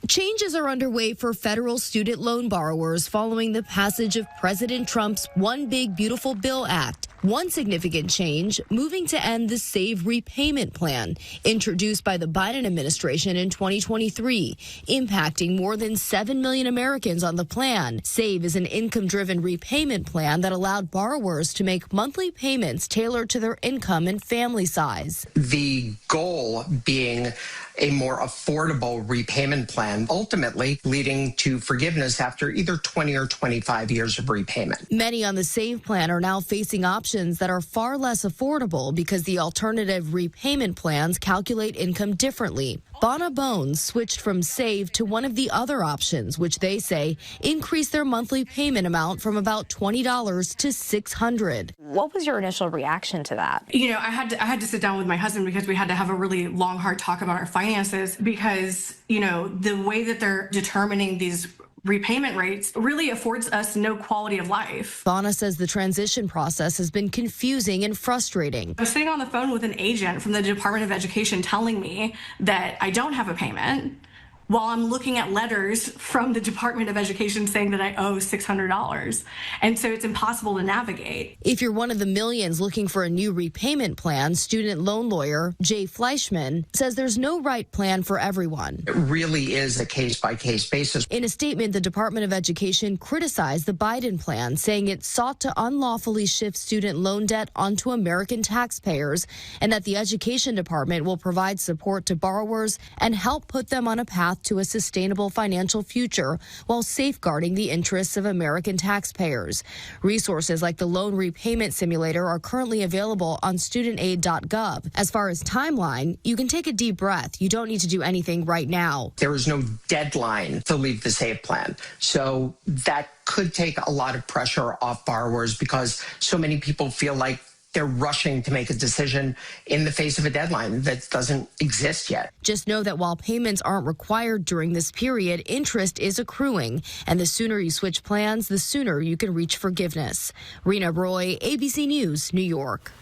Changes are underway for federal student loan borrowers following the passage of President Trump's One Big Beautiful Bill Act. One significant change, moving to end the SAVE repayment plan, introduced by the Biden administration in 2023, impacting more than 7 million Americans on the plan. SAVE is an income-driven repayment plan that allowed borrowers to make monthly payments tailored to their income and family size. The goal being a more affordable repayment plan, ultimately leading to forgiveness after either 20 or 25 years of repayment. Many on the SAVE plan are now facing options that are far less affordable because the alternative repayment plans calculate income differently. Bonna Bones switched from SAVE to one of the other options, which they say increased their monthly payment amount from about $20 to $600. What was your initial reaction to that? You know, I had to sit down with my husband because we had to have a really long, hard talk about our finances because, you know, the way that they're determining these repayment rates really affords us no quality of life. Bonna says the transition process has been confusing and frustrating. I was sitting on the phone with an agent from the Department of Education telling me that I don't have a payment, while I'm looking at letters from the Department of Education saying that I owe $600. And so it's impossible to navigate. If you're one of the millions looking for a new repayment plan, student loan lawyer Jay Fleischman says there's no right plan for everyone. It really is a case-by-case basis. In a statement, the Department of Education criticized the Biden plan, saying it sought to unlawfully shift student loan debt onto American taxpayers, and that the Education Department will provide support to borrowers and help put them on a path to a sustainable financial future while safeguarding the interests of American taxpayers. Resources like the Loan Repayment Simulator are currently available on studentaid.gov. As far as timeline, you can take a deep breath. You don't need to do anything right now. There is no deadline to leave the SAVE plan. So that could take a lot of pressure off borrowers because so many people feel like they're rushing to make a decision in the face of a deadline that doesn't exist yet. Just know that while payments aren't required during this period, interest is accruing. And the sooner you switch plans, the sooner you can reach forgiveness. Rena Roy, ABC News, New York.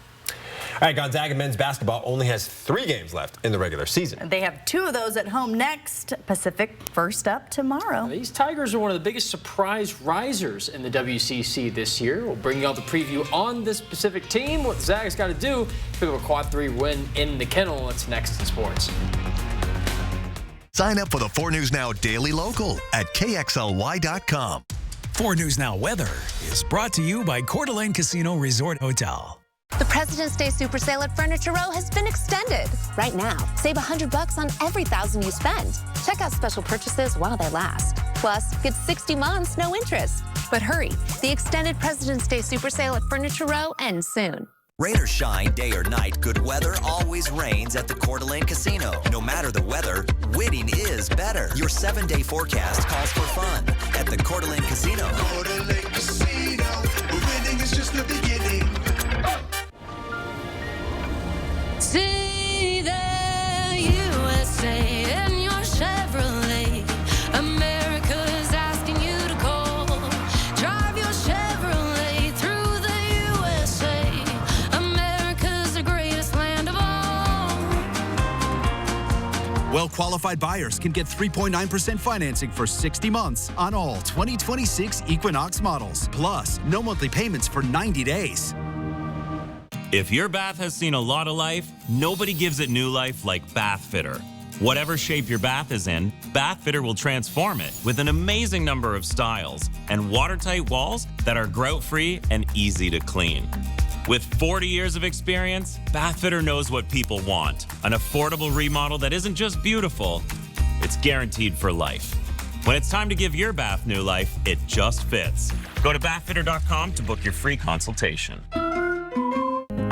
All right, Gonzaga men's basketball only has 3 games left in the regular season. They have 2 of those at home next. Pacific first up tomorrow. These Tigers are one of the biggest surprise risers in the WCC this year. We'll bring you all the preview on this Pacific team. What the Zags got to do, pick up a quad 3 win in the kennel. It's next in sports. Sign up for the 4 News Now Daily Local at KXLY.com. 4 News Now weather is brought to you by Coeur d'Alene Casino Resort Hotel. The President's Day Super Sale at Furniture Row has been extended. Right now, save $100 on every $1,000 you spend. Check out special purchases while they last. Plus, get 60 months, no interest. But hurry, the extended President's Day Super Sale at Furniture Row ends soon. Rain or shine, day or night, good weather always reigns at the Coeur d'Alene Casino. No matter the weather, winning is better. Your 7-day forecast calls for fun at the Coeur d'Alene Casino. Coeur d'Alene Casino, winning is just the beginning. See the USA in your Chevrolet. America's asking you to call. Drive your Chevrolet through the USA. America's the greatest land of all. Well-qualified buyers can get 3.9% financing for 60 months on all 2026 Equinox models. Plus, no monthly payments for 90 days. If your bath has seen a lot of life, nobody gives it new life like Bath Fitter. Whatever shape your bath is in, Bath Fitter will transform it with an amazing number of styles and watertight walls that are grout-free and easy to clean. With 40 years of experience, Bath Fitter knows what people want. An affordable remodel that isn't just beautiful, it's guaranteed for life. When it's time to give your bath new life, it just fits. Go to bathfitter.com to book your free consultation.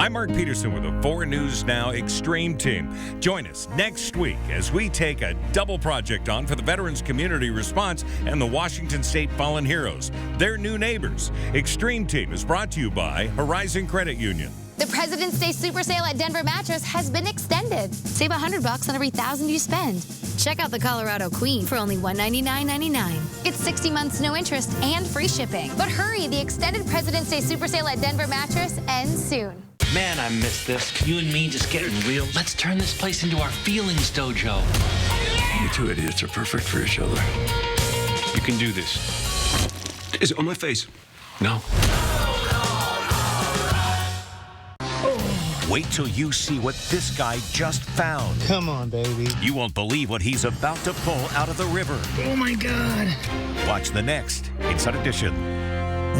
I'm Mark Peterson with the 4 News Now Extreme Team. Join us next week as we take a double project on for the Veterans Community Response and the Washington State Fallen Heroes, their new neighbors. Extreme Team is brought to you by Horizon Credit Union. The President's Day Super Sale at Denver Mattress has been extended. Save $100 on every $1,000 you spend. Check out the Colorado Queen for only $199.99. It's 60 months, no interest, and free shipping. But hurry, the extended President's Day Super Sale at Denver Mattress ends soon. Man, I miss this. You and me just getting real. Let's turn this place into our feelings dojo. You two idiots are perfect for each other. You can do this. Is it on my face? No. Wait till you see what this guy just found. Come on, baby. You won't believe what he's about to pull out of the river. Oh, my God. Watch the next Inside Edition.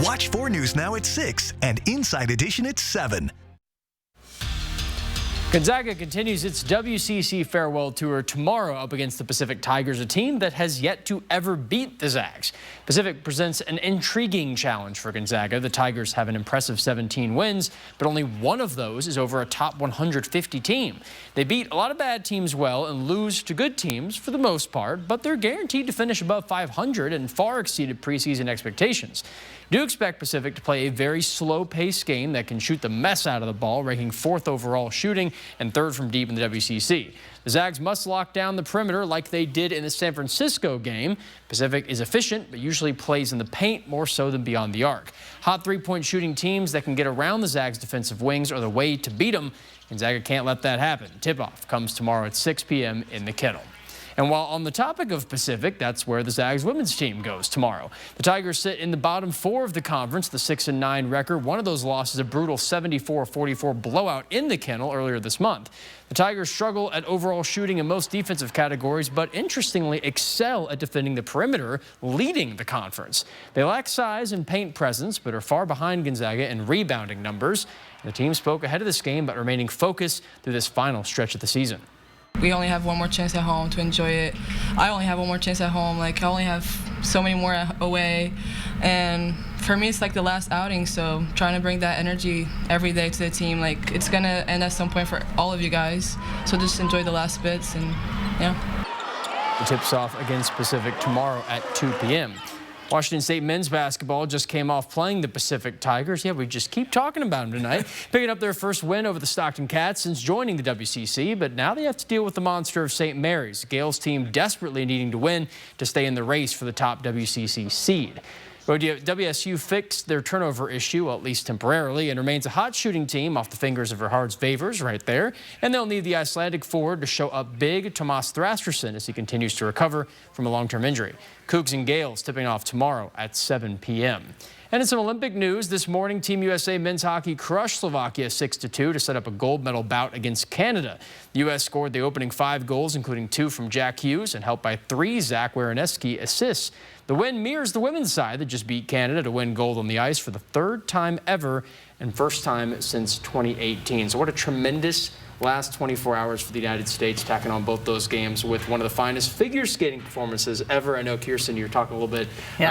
Watch 4 News Now at 6 and Inside Edition at 7. Gonzaga continues its WCC farewell tour tomorrow up against the Pacific Tigers, a team that has yet to ever beat the Zags. Pacific presents an intriguing challenge for Gonzaga. The Tigers have an impressive 17 wins, but only one of those is over a top 150 team. They beat a lot of bad teams well and lose to good teams for the most part, but they're guaranteed to finish above 500 and far exceeded preseason expectations. Do expect Pacific to play a very slow-paced game that can shoot the mess out of the ball, ranking 4th overall shooting and 3rd from deep in the WCC. The Zags must lock down the perimeter like they did in the San Francisco game. Pacific is efficient, but usually plays in the paint more so than beyond the arc. Hot three-point shooting teams that can get around the Zags' defensive wings are the way to beat them. Gonzaga can't let that happen. Tip-off comes tomorrow at 6 p.m. in the Kennel. And while on the topic of Pacific, that's where the Zags women's team goes tomorrow. The Tigers sit in the bottom 4 of the conference, the 6-9 record. One of those losses, a brutal 74-44 blowout in the Kennel earlier this month. The Tigers struggle at overall shooting in most defensive categories, but interestingly excel at defending the perimeter, leading the conference. They lack size and paint presence, but are far behind Gonzaga in rebounding numbers. The team spoke ahead of this game about remaining focused through this final stretch of the season. We only have one more chance at home to enjoy it. I only have one more chance at home. Like, I only have so many more away. And for me, it's like the last outing, so trying to bring that energy every day to the team. Like, it's going to end at some point for all of you guys. So just enjoy the last bits and, yeah. The tip's off against Pacific tomorrow at 2 p.m. Washington State men's basketball just came off playing the Pacific Tigers. Yeah, we just keep talking about them tonight. Picking up their first win over the Stockton Cats since joining the WCC, but now they have to deal with the monster of St. Mary's. Gale's team desperately needing to win to stay in the race for the top WCC seed. WSU fixed their turnover issue, at least temporarily, and remains a hot shooting team off the fingers of Gerhard's Favors right there. And they'll need the Icelandic forward to show up big, Tomas Thrasterson, as he continues to recover from a long-term injury. Cougs and Gales tipping off tomorrow at 7 p.m. And in some Olympic news, this morning, Team USA men's hockey crushed Slovakia 6-2 to set up a gold medal bout against Canada. The U.S. scored the opening 5 goals, including 2 from Jack Hughes, and helped by 3 Zach Werenski assists. The win mirrors the women's side that just beat Canada to win gold on the ice for the 3rd time ever and first time since 2018. So what a tremendous last 24 hours for the United States, tacking on both those games with one of the finest figure skating performances ever. I know, Kirsten, you were talking a little bit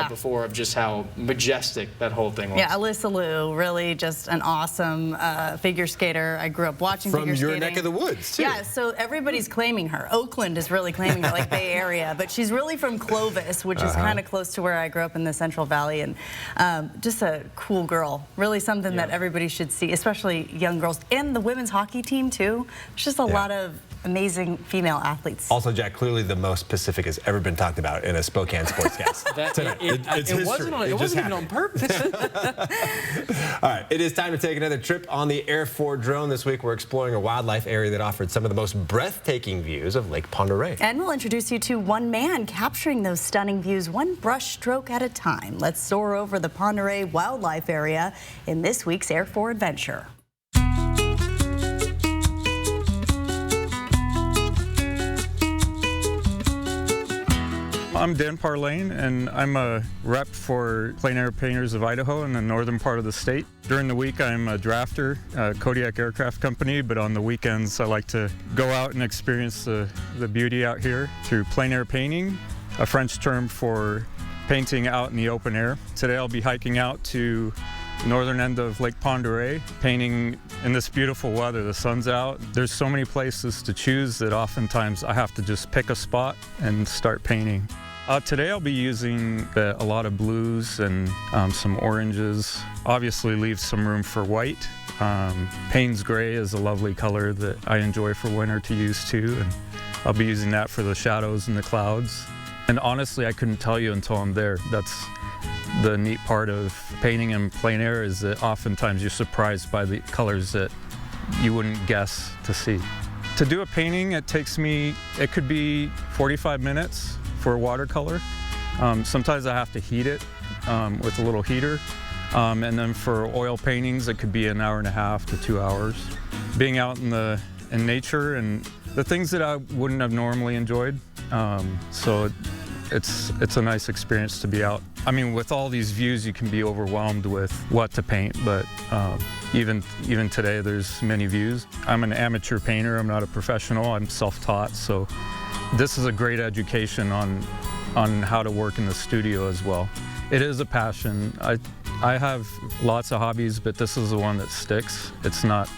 before of just how majestic that whole thing was. Yeah, Alyssa Liu, really just an awesome figure skater. I grew up watching figure skating. From your neck of the woods, too. Yeah, so everybody's claiming her. Oakland is really claiming her, like Bay Area, but she's really from Clovis, which is kind of close to where I grew up in the Central Valley, and just a cool girl. Really something that everybody should see, especially young girls, and the women's hockey team, too. It's just a lot of amazing female athletes. Also, Jack, clearly the most Pacific has ever been talked about in a Spokane Sportscast. It wasn't even on purpose. All right, it is time to take another trip on the Air 4 drone. This week, we're exploring a wildlife area that offered some of the most breathtaking views of Lake Pend Oreille. And we'll introduce you to one man capturing those stunning views one brush stroke at a time. Let's soar over the Pend Oreille Wildlife Area in this week's Air 4 Adventure. I'm Dan Parlane, and I'm a rep for Plein Air Painters of Idaho in the northern part of the state. During the week, I'm a drafter at Kodiak Aircraft Company, but on the weekends, I like to go out and experience the beauty out here through plein air painting, a French term for painting out in the open air. Today, I'll be hiking out to northern end of Lake Pend Oreille, painting in this beautiful weather. The sun's out. There's so many places to choose that oftentimes I have to just pick a spot and start painting. Today I'll be using a lot of blues and some oranges. Obviously leave some room for white. Payne's Gray is a lovely color that I enjoy for winter to use too, and I'll be using that for the shadows and the clouds. And honestly, I couldn't tell you until I'm there. That's the neat part of painting in plein air, is that oftentimes you're surprised by the colors that you wouldn't guess to see. To do a painting, it could be 45 minutes for a watercolor. Sometimes I have to heat it with a little heater. And then for oil paintings, it could be an hour and a half to 2 hours. Being out in nature and the things that I wouldn't have normally enjoyed. So it's a nice experience to be out. I mean, with all these views, you can be overwhelmed with what to paint, but even today, there's many views. I'm an amateur painter. I'm not a professional. I'm self-taught, so this is a great education on how to work in the studio as well. It is a passion. I have lots of hobbies, but this is the one that sticks. It's not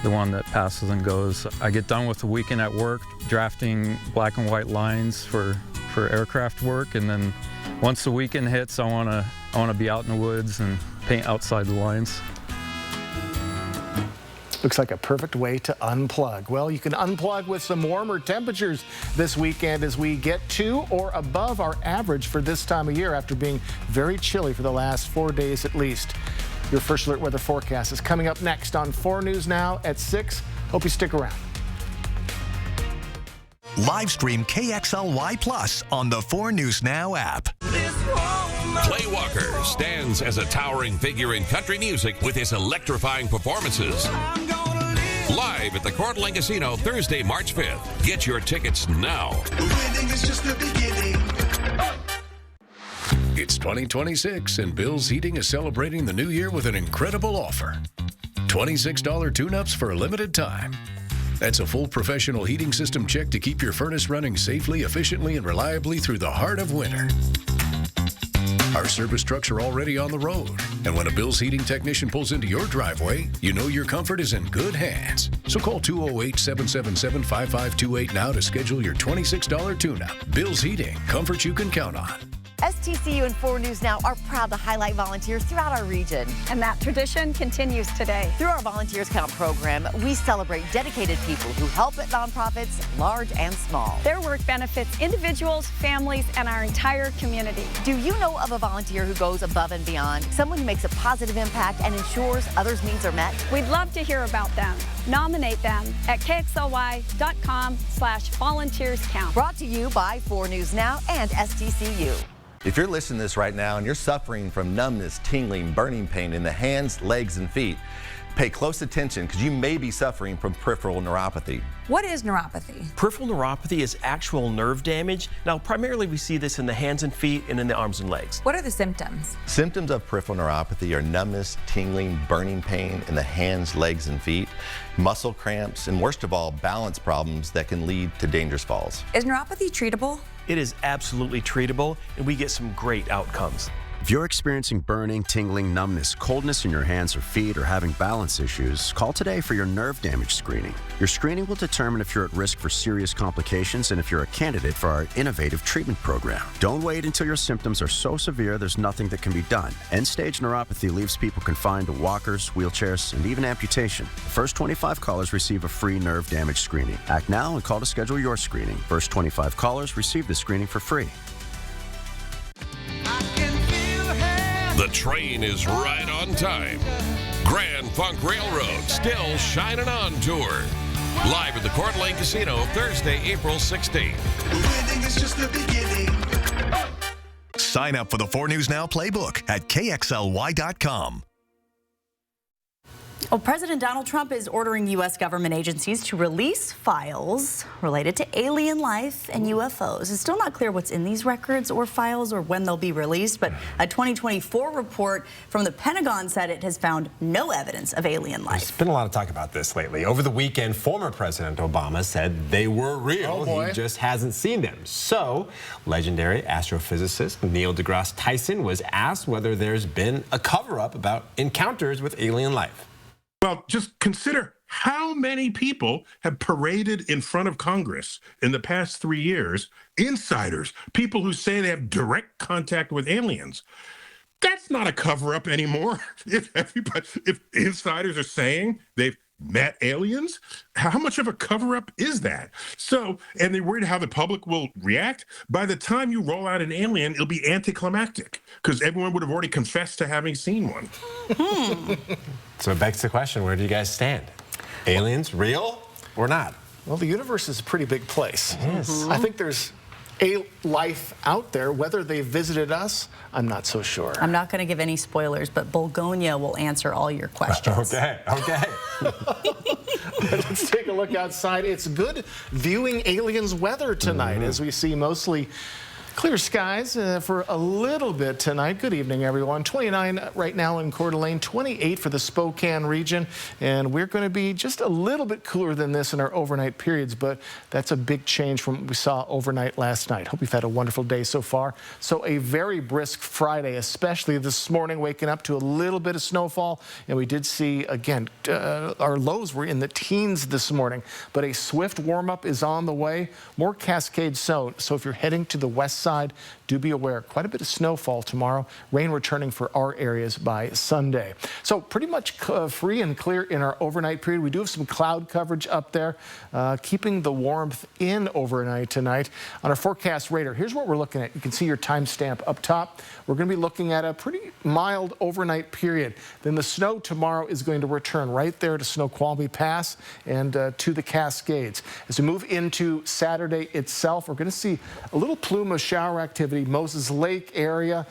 the one that passes and goes. I get done with the weekend at work drafting black and white lines for aircraft work, and then once the weekend hits, I want to be out in the woods and paint outside the lines. Looks like a perfect way to unplug. Well, you can unplug with some warmer temperatures this weekend as we get to or above our average for this time of year after being very chilly for the last 4 days at least. Your First Alert weather forecast is coming up next on 4 News Now at 6. Hope you stick around. Live stream KXLY Plus on the 4 News Now app. Clay Walker stands as a towering figure in country music with his electrifying performances. Live at the Coeur d'Alene Casino Thursday, March 5th. Get your tickets now. Winning is just the beginning. It's 2026, and Bill's Heating is celebrating the new year with an incredible offer. $26 tune-ups for a limited time. That's a full professional heating system check to keep your furnace running safely, efficiently, and reliably through the heart of winter. Our service trucks are already on the road, and when a Bill's Heating technician pulls into your driveway, you know your comfort is in good hands. So call 208-777-5528 now to schedule your $26 tune-up. Bill's Heating, comfort you can count on. STCU and 4 News Now are proud to highlight volunteers throughout our region. And that tradition continues today. Through our Volunteers Count program, we celebrate dedicated people who help at nonprofits, large and small. Their work benefits individuals, families, and our entire community. Do you know of a volunteer who goes above and beyond? Someone who makes a positive impact and ensures others' needs are met? We'd love to hear about them. Nominate them at kxly.com/volunteerscount. Brought to you by 4 News Now and STCU. If you're listening to this right now and you're suffering from numbness, tingling, burning pain in the hands, legs, and feet, pay close attention because you may be suffering from peripheral neuropathy. What is neuropathy? Peripheral neuropathy is actual nerve damage. Now, primarily we see this in the hands and feet and in the arms and legs. What are the symptoms? Symptoms of peripheral neuropathy are numbness, tingling, burning pain in the hands, legs, and feet, muscle cramps, and worst of all, balance problems that can lead to dangerous falls. Is neuropathy treatable? It is absolutely treatable, and we get some great outcomes. If you're experiencing burning, tingling, numbness, coldness in your hands or feet, or having balance issues, call today for your nerve damage screening. Your screening will determine if you're at risk for serious complications and if you're a candidate for our innovative treatment program. Don't wait until your symptoms are so severe there's nothing that can be done. End-stage neuropathy leaves people confined to walkers, wheelchairs, and even amputation. The first 25 callers receive a free nerve damage screening. Act now and call to schedule your screening. First 25 callers receive the screening for free. The train is right on time. Grand Funk Railroad still shining on tour. Live at the Coeur d'Alene Casino Thursday, April 16th. Winning is just the beginning. Sign up for the 4 News Now playbook at KXLY.com. Well, President Donald Trump is ordering U.S. government agencies to release files related to alien life and UFOs. It's still not clear what's in these records or files or when they'll be released, but a 2024 report from the Pentagon said it has found no evidence of alien life. There's been a lot of talk about this lately. Over the weekend, former President Obama said they were real. He just hasn't seen them. So, legendary astrophysicist Neil deGrasse Tyson was asked whether there's been a cover-up about encounters with alien life. Well, just consider how many people have paraded in front of Congress in the past 3 years. Insiders, people who say they have direct contact with aliens. That's not a cover-up anymore. If insiders are saying they've met aliens, how much of a cover-up is that? So, and they're worried how the public will react. By the time you roll out an alien, it'll be anticlimactic because everyone would have already confessed to having seen one. So it begs the question, where do you guys stand? Aliens, real or not? Well, the universe is a pretty big place. Yes. I think there's a life out there. Whether they visited us, I'm not so sure. I'm not going to give any spoilers, but Bulgonia will answer all your questions. Okay. Let's take a look outside. It's good viewing aliens weather tonight as we see mostly clear skies for a little bit tonight. Good evening, everyone. 29 right now in Coeur d'Alene, 28 for the Spokane region, and we're going to be just a little bit cooler than this in our overnight periods, but that's a big change from what we saw overnight last night. Hope you've had a wonderful day so far. So a very brisk Friday, especially this morning, waking up to a little bit of snowfall, and we did see, again, our lows were in the teens this morning, but a swift warm-up is on the way. More Cascade snow, so if you're heading to the west side, do be aware. Quite a bit of snowfall tomorrow. Rain returning for our areas by Sunday. So pretty much free and clear in our overnight period. We do have some cloud coverage up there, keeping the warmth in overnight tonight. On our forecast radar, here's what we're looking at. You can see your timestamp up top. We're going to be looking at a pretty mild overnight period. Then the snow tomorrow is going to return right there to Snoqualmie Pass and to the Cascades. As we move into Saturday itself, we're going to see a little plume of shower activity, Moses Lake area,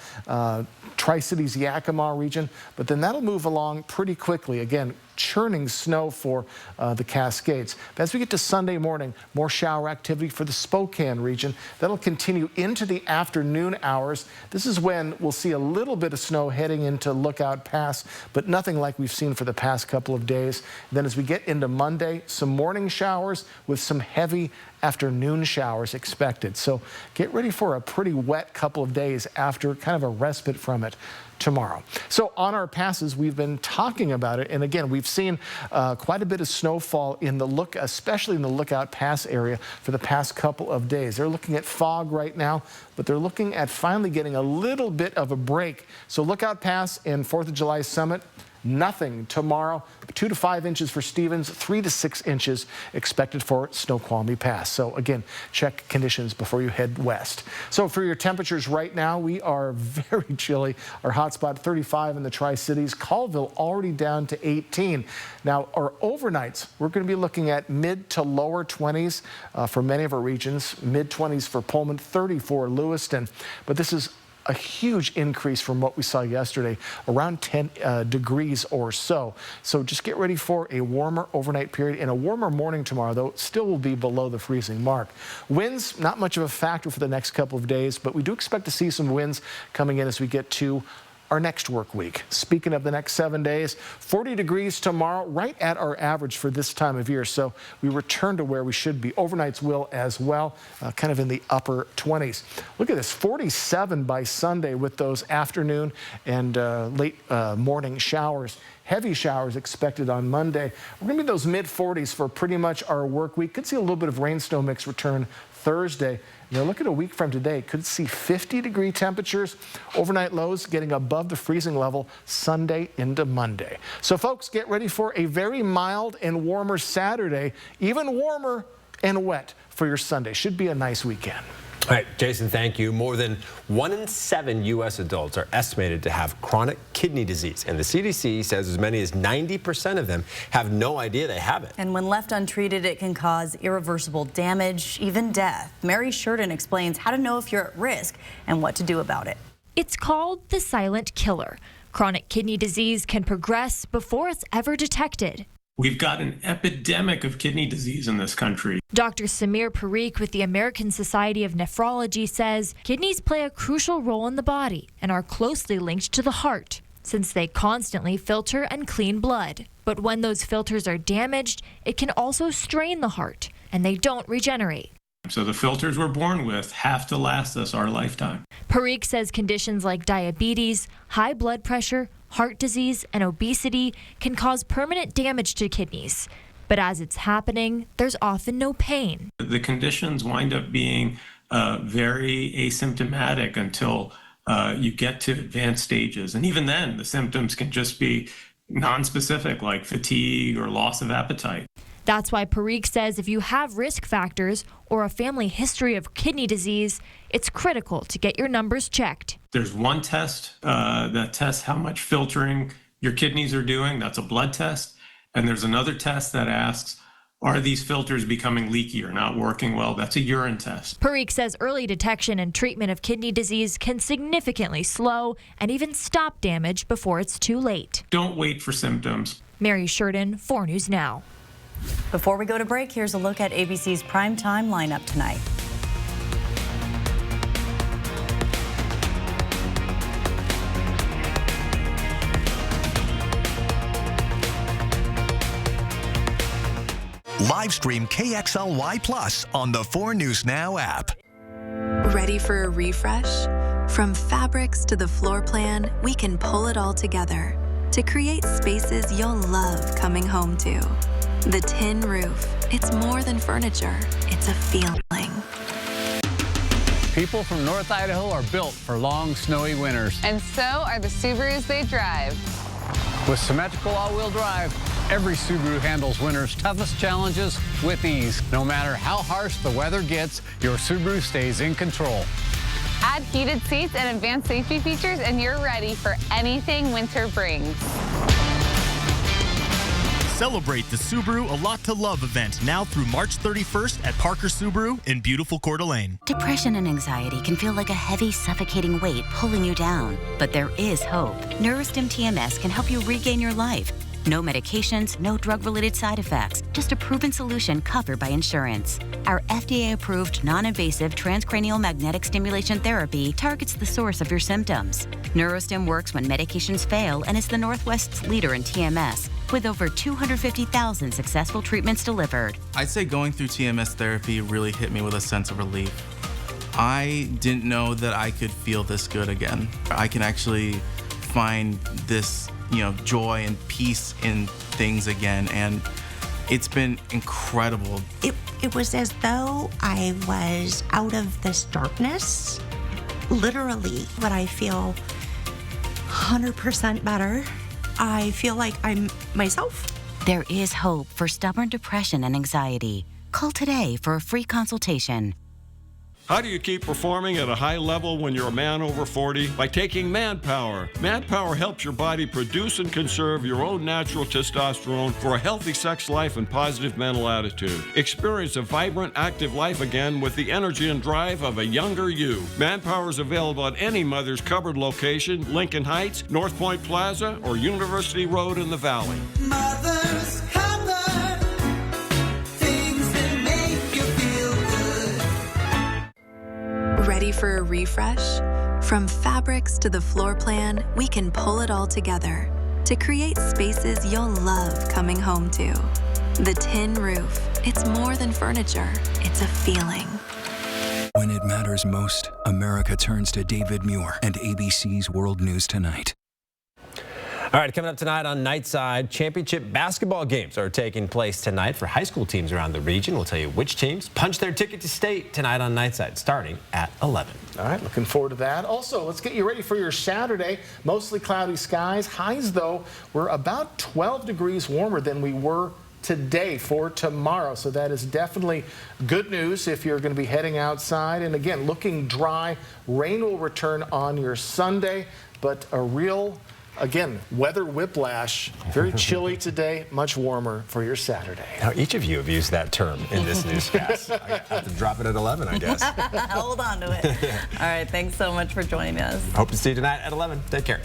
Tri-Cities Yakima region, but then that'll move along pretty quickly. Again, churning snow for the Cascades. But as we get to Sunday morning, more shower activity for the Spokane region. That'll continue into the afternoon hours. This is when we'll see a little bit of snow heading into Lookout Pass, but nothing like we've seen for the past couple of days. Then as we get into Monday, some morning showers with some heavy afternoon showers expected. So get ready for a pretty wet couple of days after kind of a respite from it tomorrow. So on our passes, we've been talking about it, and again, we've seen quite a bit of snowfall in the especially in the Lookout Pass area for the past couple of days. They're looking at fog right now, but they're looking at finally getting a little bit of a break. So Lookout Pass and 4th of July Summit, nothing tomorrow. 2 to 5 inches for Stevens, 3 to 6 inches expected for Snoqualmie Pass. So again, check conditions before you head west. So for your temperatures right now, we are very chilly. Our hot spot 35 in the Tri-Cities. Colville already down to 18. Now our overnights, we're going to be looking at mid to lower 20s for many of our regions. Mid 20s for Pullman, 30 for Lewiston. But this is a huge increase from what we saw yesterday, around 10 degrees or so. So just get ready for a warmer overnight period and a warmer morning tomorrow, though it still will be below the freezing mark. Winds, not much of a factor for the next couple of days, but we do expect to see some winds coming in as we get to our next work week. Speaking of the next 7 days, 40 degrees tomorrow, right at our average for this time of year. So we return to where we should be. Overnights will as well, kind of in the upper 20s. Look at this, 47 by Sunday with those afternoon and late morning showers. Heavy showers expected on Monday. We're going to be those mid-40s for pretty much our work week. Could see a little bit of rain-snow mix return Thursday. You know, look at a week from today. Could see 50-degree temperatures. Overnight lows getting above the freezing level Sunday into Monday. So, folks, get ready for a very mild and warmer Saturday. Even warmer and wet for your Sunday. Should be a nice weekend. All right, Jason, thank you. More than 1 in 7 U.S. adults are estimated to have chronic kidney disease, and the CDC says as many as 90% of them have no idea they have it. And when left untreated, it can cause irreversible damage, even death. Mary Sheridan explains how to know if you're at risk and what to do about it. It's called the silent killer. Chronic kidney disease can progress before it's ever detected. We've got an epidemic of kidney disease in this country. Dr. Samir Parikh with the American Society of Nephrology says kidneys play a crucial role in the body and are closely linked to the heart, since they constantly filter and clean blood. But when those filters are damaged, it can also strain the heart, and they don't regenerate. So the filters we're born with have to last us our lifetime. Parikh says conditions like diabetes, high blood pressure, heart disease, and obesity can cause permanent damage to kidneys. But as it's happening, there's often no pain. The conditions wind up being very asymptomatic until you get to advanced stages. And even then, the symptoms can just be nonspecific, like fatigue or loss of appetite. That's why Parikh says if you have risk factors or a family history of kidney disease, it's critical to get your numbers checked. There's one test that tests how much filtering your kidneys are doing. That's a blood test. And there's another test that asks, are these filters becoming leaky or not working well? That's a urine test. Parikh says early detection and treatment of kidney disease can significantly slow and even stop damage before it's too late. Don't wait for symptoms. Mary Sheridan, 4 News Now. Before we go to break, here's a look at ABC's primetime lineup tonight. Live stream KXLY Plus on the 4 News Now app. Ready for a refresh? From fabrics to the floor plan, we can pull it all together to create spaces you'll love coming home to. The Tin Roof. It's more than furniture. It's a feeling. People from North Idaho are built for long, snowy winters. And so are the Subarus they drive. With symmetrical all-wheel drive, every Subaru handles winter's toughest challenges with ease. No matter how harsh the weather gets, your Subaru stays in control. Add heated seats and advanced safety features, and you're ready for anything winter brings. Celebrate the Subaru A Lot to Love event now through March 31st at Parker Subaru in beautiful Coeur d'Alene. Depression and anxiety can feel like a heavy, suffocating weight pulling you down. But there is hope. Neurostim TMS can help you regain your life. No medications, no drug-related side effects, just a proven solution covered by insurance. Our FDA-approved, non-invasive transcranial magnetic stimulation therapy targets the source of your symptoms. Neurostim works when medications fail and is the Northwest's leader in TMS, with over 250,000 successful treatments delivered. I'd say going through TMS therapy really hit me with a sense of relief. I didn't know that I could feel this good again. I can actually find this joy and peace in things again, and it's been incredible. It was as though I was out of this darkness, literally, but I feel 100% better. I feel like I'm myself. There is hope for stubborn depression and anxiety. Call today for a free consultation. How do you keep performing at a high level when you're a man over 40? By taking Manpower. Manpower helps your body produce and conserve your own natural testosterone for a healthy sex life and positive mental attitude. Experience a vibrant, active life again with the energy and drive of a younger you. Manpower is available at any Mother's Cupboard location, Lincoln Heights, North Point Plaza, or University Road in the Valley. Mother's Cupboard, things that make you feel good. Ready for a refresh? From fabrics to the floor plan, we can pull it all together to create spaces you'll love coming home to. The Tin Roof. It's more than furniture. It's a feeling. When it matters most, America turns to David Muir and ABC's World News Tonight. All right, coming up tonight on Nightside, championship basketball games are taking place tonight for high school teams around the region. We'll tell you which teams punch their ticket to state tonight on Nightside, starting at 11. All right, looking forward to that. Also, let's get you ready for your Saturday. Mostly cloudy skies. Highs, though, were about 12 degrees warmer than we were today for tomorrow. So that is definitely good news if you're going to be heading outside. And again, looking dry. Rain will return on your Sunday, but a real, again, weather whiplash. Very chilly today, much warmer for your Saturday. Now, each of you have used that term in this newscast. I have to drop it at 11, I guess. Hold on to it. All right, thanks so much for joining us. Hope to see you tonight at 11. Take care.